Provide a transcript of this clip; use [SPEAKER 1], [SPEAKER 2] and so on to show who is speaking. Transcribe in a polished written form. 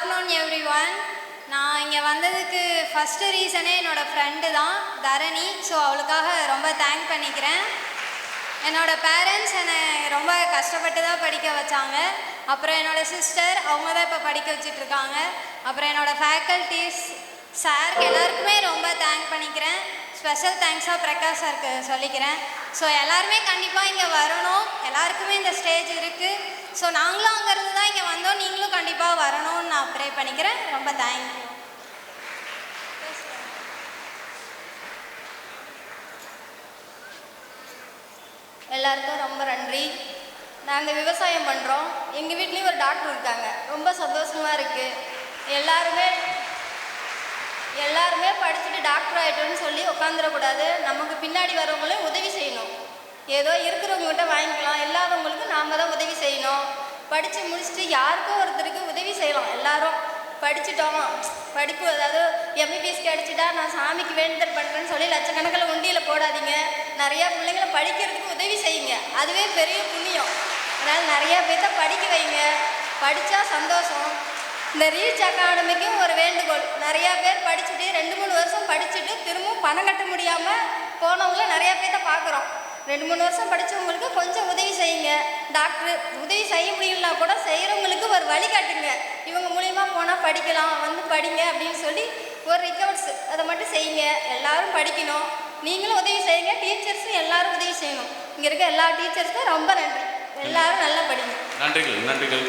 [SPEAKER 1] Afternoon every one. நான் இங்கே வந்ததுக்கு ஃபஸ்ட்டு ரீசனே என்னோடய ஃப்ரெண்டு தான், தரணி. ஸோ அவளுக்காக ரொம்ப தேங்க் பண்ணிக்கிறேன். என்னோடய பேரண்ட்ஸ் என்னை ரொம்ப கஷ்டப்பட்டு தான் படிக்க வச்சாங்க. அப்புறம் என்னோடய சிஸ்டர், அவங்க தான் இப்போ படிக்க வச்சிட்ருக்காங்க. அப்புறம் என்னோடய ஃபேக்கல்ட்டிஸ், சாருக்கு எல்லாருக்குமே ரொம்ப தேங்க் பண்ணிக்கிறேன். ஸ்பெஷல் தேங்க்ஸாக பிரகாஷ் சாருக்கு சொல்லிக்கிறேன். ஸோ எல்லாருமே கண்டிப்பாக இங்கே வரணும். எல்லாருக்குமே இந்த ஸ்டேஜ் இருக்குது. ஸோ நாங்களும் அங்கேருந்து தான் இங்கே வந்தோம். நீங்களும் கண்டிப்பாக வரணும்னு நான் ப்ரே பண்ணிக்கிறேன். ரொம்ப தேங்க்யூ.
[SPEAKER 2] எல்லாருக்கும் ரொம்ப நன்றி. நாங்கள் விவசாயம் பண்ணுறோம். எங்கள் வீட்லேயும் ஒரு டாக்டர் இருக்காங்க. ரொம்ப சந்தோஷமாக இருக்குது. எல்லாருமே படிச்சுட்டு டாக்டர் ஆகிட்டோன்னு சொல்லி உட்காந்துடக்கூடாது. நமக்கு பின்னாடி வரவங்களையும் உதவி செய்யணும். ஏதோ இருக்கிறவங்ககிட்ட வாங்கிக்கலாம், இல்லாதவங்களுக்கு நாம் தான் உதவி செய்யணும். படித்து முடிச்சுட்டு யாருக்கும் ஒருத்தருக்கு உதவி செய்யலாம். எல்லாரும் படிச்சுட்டோம், படிப்பு அதாவது எம்பிபிஎஸ் கிடச்சிட்டா நான் சாமிக்கு வேண்டுதல் பண்ணுறேன்னு சொல்லி லட்சக்கணக்கில் உண்டியில் போடாதீங்க. நிறையா பிள்ளைங்களை படிக்கிறதுக்கு உதவி செய்யுங்க. அதுவே பெரிய புண்ணியம். அதனால் நிறையா பேர்த்த படிக்க வைங்க. படித்தா சந்தோஷம். இந்த ரீச் அகாடமிக்கும் ஒரு வேண்டுகோள். நிறையா பேர் படிச்சுட்டு 2-3 வருஷம் படிச்சுட்டு திரும்பவும் பணம் கட்ட முடியாமல் போனவங்கள நிறையா பேர்த்த பார்க்குறோம். 2-3 வருஷம் படித்தவங்களுக்கு கொஞ்சம் உதவி செய்யுங்க. டாக்டர் உதவி செய்ய முடியலனா கூட செய்கிறவங்களுக்கு ஒரு வழிகாட்டுங்க. இவங்க மூலிமா போனால் படிக்கலாம், வந்து படிங்க அப்படின்னு சொல்லி ஒரு ரிக்வெஸ்ட், அதை மட்டும் செய்யுங்க. எல்லோரும் படிக்கணும். நீங்களும் உதவி செய்யுங்க. டீச்சர்ஸும் எல்லோரும் உதவி செய்யணும். இங்கே இருக்க எல்லா டீச்சர்ஸுக்கும் ரொம்ப நன்றி. எல்லாரும் நல்லா படிங்க.
[SPEAKER 3] நன்றிகள்.